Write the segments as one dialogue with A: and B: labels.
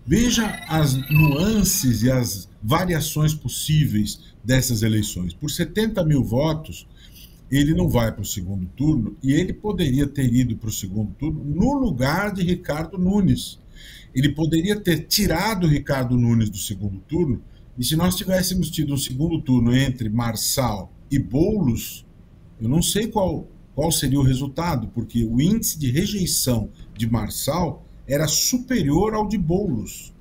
A: Veja as nuances e as variações possíveis dessas eleições. Por 70 mil votos, ele não vai para o segundo turno e ele poderia ter ido para o segundo turno no lugar de Ricardo Nunes. Ele poderia ter tirado o Ricardo Nunes do segundo turno e se nós tivéssemos tido um segundo turno entre Marçal e Boulos, eu não sei qual seria o resultado, porque o índice de rejeição de Marçal era superior ao de Boulos.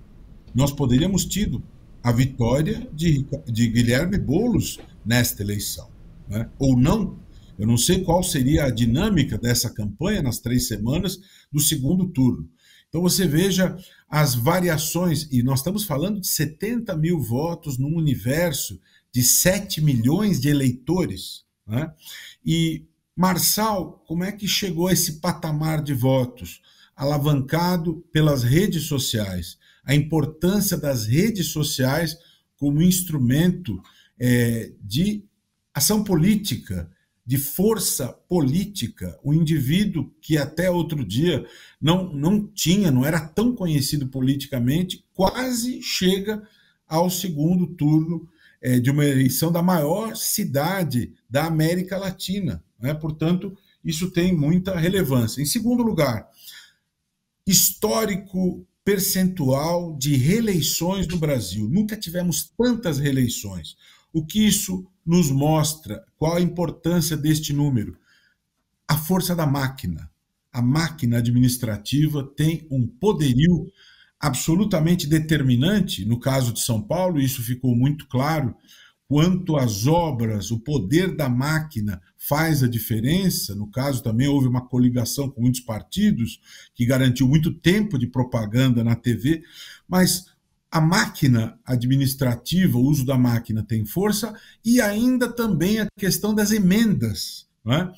A: Nós poderíamos tido a vitória de Guilherme Boulos nesta eleição, né? Ou não. Eu não sei qual seria a dinâmica dessa campanha nas 3 semanas do segundo turno. Então você veja as variações, e nós estamos falando de 70 mil votos num universo de 7 milhões de eleitores, né? E Marçal, como é que chegou a esse patamar de votos? Alavancado pelas redes sociais. A importância das redes sociais como instrumento de ação política, de força política. O indivíduo que até outro dia não era tão conhecido politicamente, quase chega ao segundo turno de uma eleição da maior cidade da América Latina, né? Portanto, isso tem muita relevância. Em segundo lugar, histórico percentual de reeleições no Brasil. Nunca tivemos tantas reeleições. O que isso nos mostra? Qual a importância deste número? A força da máquina. A máquina administrativa tem um poderio absolutamente determinante. No caso de São Paulo, isso ficou muito claro. Quanto às obras, o poder da máquina faz a diferença. No caso, também houve uma coligação com muitos partidos que garantiu muito tempo de propaganda na TV, mas a máquina administrativa, o uso da máquina tem força, e ainda também a questão das emendas, né?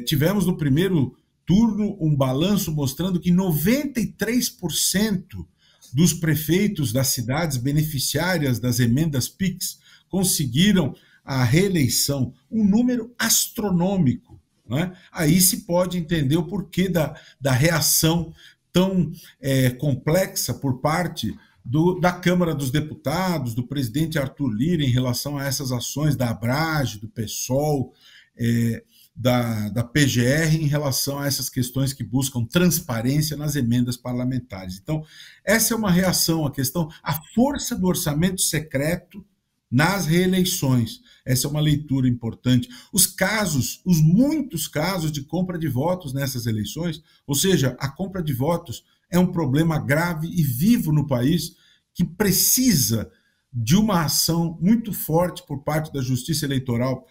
A: Tivemos no primeiro turno um balanço mostrando que 93% dos prefeitos das cidades beneficiárias das emendas PIX conseguiram a reeleição, um número astronômico, né? Aí se pode entender o porquê da reação tão complexa por parte da Câmara dos Deputados, do presidente Arthur Lira, em relação a essas ações da Abrage, do PSOL, da PGR, em relação a essas questões que buscam transparência nas emendas parlamentares. Então, essa é uma reação à questão, a força do orçamento secreto nas reeleições. Essa é uma leitura importante. Os muitos casos de compra de votos nessas eleições, ou seja, a compra de votos é um problema grave e vivo no país que precisa de uma ação muito forte por parte da Justiça Eleitoral.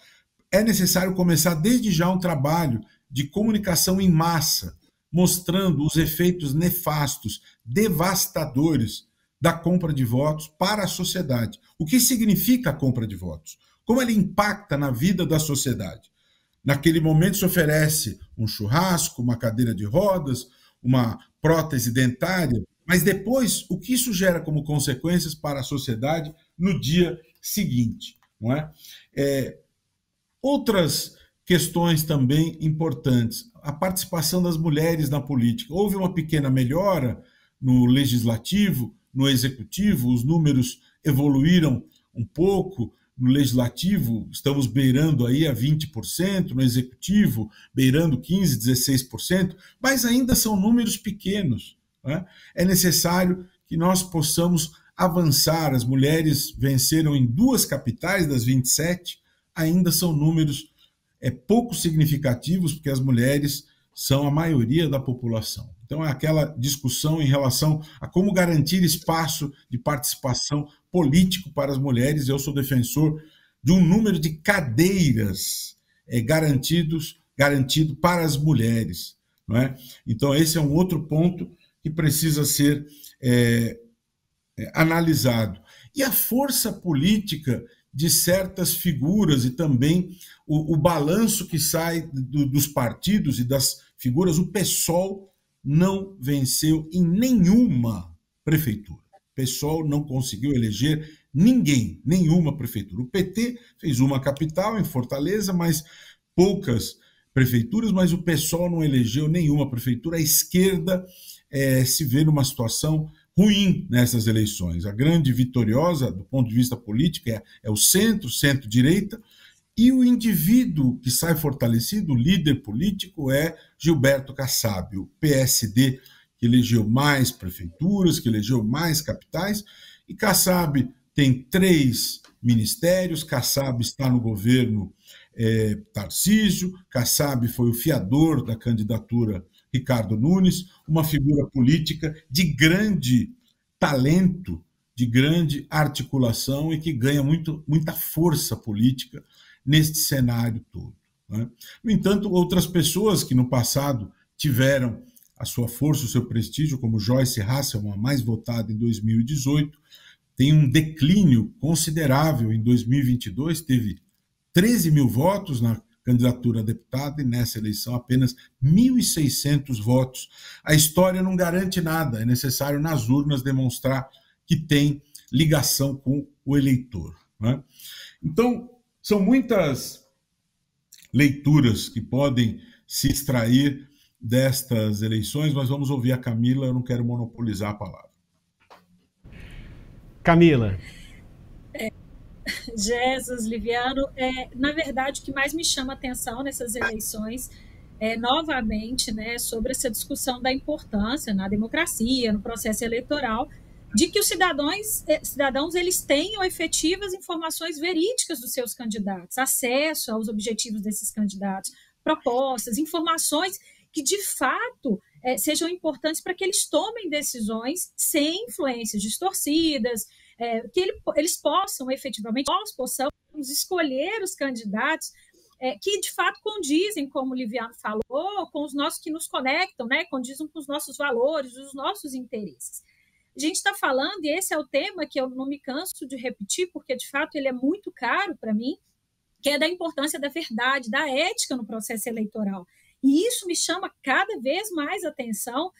A: É necessário começar desde já um trabalho de comunicação em massa, mostrando os efeitos nefastos, devastadores da compra de votos para a sociedade. O que significa a compra de votos? Como ela impacta na vida da sociedade? Naquele momento se oferece um churrasco, uma cadeira de rodas, uma prótese dentária, mas depois o que isso gera como consequências para a sociedade no dia seguinte, não é? Outras questões também importantes, a participação das mulheres na política. Houve uma pequena melhora no legislativo, no executivo, os números evoluíram um pouco. No legislativo, estamos beirando aí a 20%, no executivo, beirando 15%, 16%, mas ainda são números pequenos, né? É necessário que nós possamos avançar. As mulheres venceram em 2 capitais das 27, ainda são números pouco significativos, porque as mulheres são a maioria da população. Então, é aquela discussão em relação a como garantir espaço de participação político para as mulheres. Eu sou defensor de um número de cadeiras garantido para as mulheres, não é? Então, esse é um outro ponto que precisa ser analisado. E a força política de certas figuras e também o balanço que sai dos partidos e das figuras. O PSOL não venceu em nenhuma prefeitura. O PSOL não conseguiu eleger ninguém, nenhuma prefeitura. O PT fez uma capital, em Fortaleza, mas poucas prefeituras, mas o PSOL não elegeu nenhuma prefeitura. A esquerda se vê numa situação ruim nessas eleições. A grande vitoriosa, do ponto de vista político, é o centro, centro-direita, e o indivíduo que sai fortalecido, o líder político, é Gilberto Kassab, o PSD, que elegeu mais prefeituras, que elegeu mais capitais, e Kassab tem 3 ministérios, Kassab está no governo Tarcísio, Kassab foi o fiador da candidatura Ricardo Nunes, uma figura política de grande talento, de grande articulação e que ganha muita força política neste cenário todo. Né? No entanto, outras pessoas que no passado tiveram a sua força, o seu prestígio, como Joyce Hasselman, a mais votada em 2018, tem um declínio considerável em 2022, teve 13 mil votos na candidatura a deputada e nessa eleição apenas 1.600 votos. A história não garante nada, é necessário nas urnas demonstrar que tem ligação com o eleitor. Né? Então, são muitas leituras que podem se extrair destas eleições, mas vamos ouvir a Camila, eu não quero monopolizar a palavra.
B: Camila.
C: Jesus, Liviano, na verdade, o que mais me chama a atenção nessas eleições é, novamente, né, sobre essa discussão da importância na democracia, no processo eleitoral, de que os cidadãos eles tenham efetivas informações verídicas dos seus candidatos, acesso aos objetivos desses candidatos, propostas, informações que, de fato, sejam importantes para que eles tomem decisões sem influências distorcidas, que eles possam efetivamente, nós possamos escolher os candidatos que de fato condizem, como o Liviano falou, com os nossos que nos conectam, né, condizem com os nossos valores, os nossos interesses. A gente está falando, e esse é o tema que eu não me canso de repetir, porque de fato ele é muito caro para mim, que é da importância da verdade, da ética no processo eleitoral. E isso me chama cada vez mais atenção.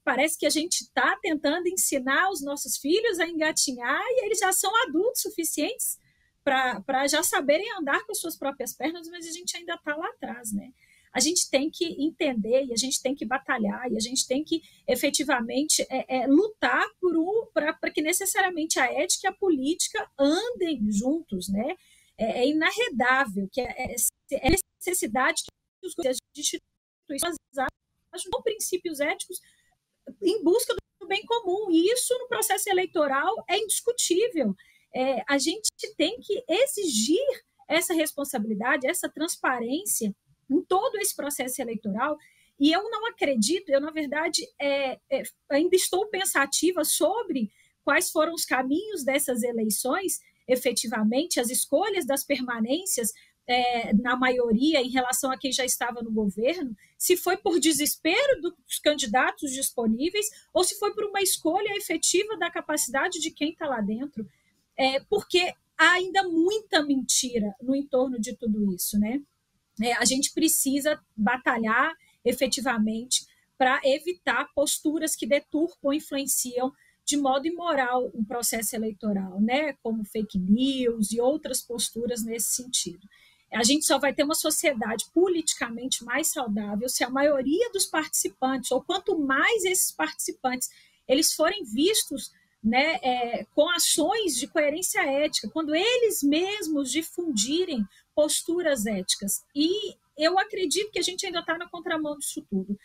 C: Parece que a gente está tentando ensinar os nossos filhos a engatinhar e eles já são adultos suficientes para já saberem andar com as suas próprias pernas, mas a gente ainda está lá atrás, né? A gente tem que entender e a gente tem que batalhar e a gente tem que efetivamente lutar para que necessariamente a ética e a política andem juntos, né? É inarredável que é necessidade que os instituições ajam com princípios éticos em busca do bem comum, e isso no processo eleitoral é indiscutível. A gente tem que exigir essa responsabilidade, essa transparência em todo esse processo eleitoral, e eu não acredito, eu, na verdade, ainda estou pensativa sobre quais foram os caminhos dessas eleições, efetivamente, as escolhas das permanências, na maioria, em relação a quem já estava no governo, se foi por desespero dos candidatos disponíveis ou se foi por uma escolha efetiva da capacidade de quem está lá dentro, porque há ainda muita mentira no entorno de tudo isso, né? A gente precisa batalhar efetivamente para evitar posturas que deturpam, influenciam de modo imoral o processo eleitoral, né? Como fake news e outras posturas nesse sentido. A gente só vai ter uma sociedade politicamente mais saudável se a maioria dos participantes, ou quanto mais esses participantes, eles forem vistos, né, com ações de coerência ética, quando eles mesmos difundirem posturas éticas. E eu acredito que a gente ainda está na contramão disso tudo.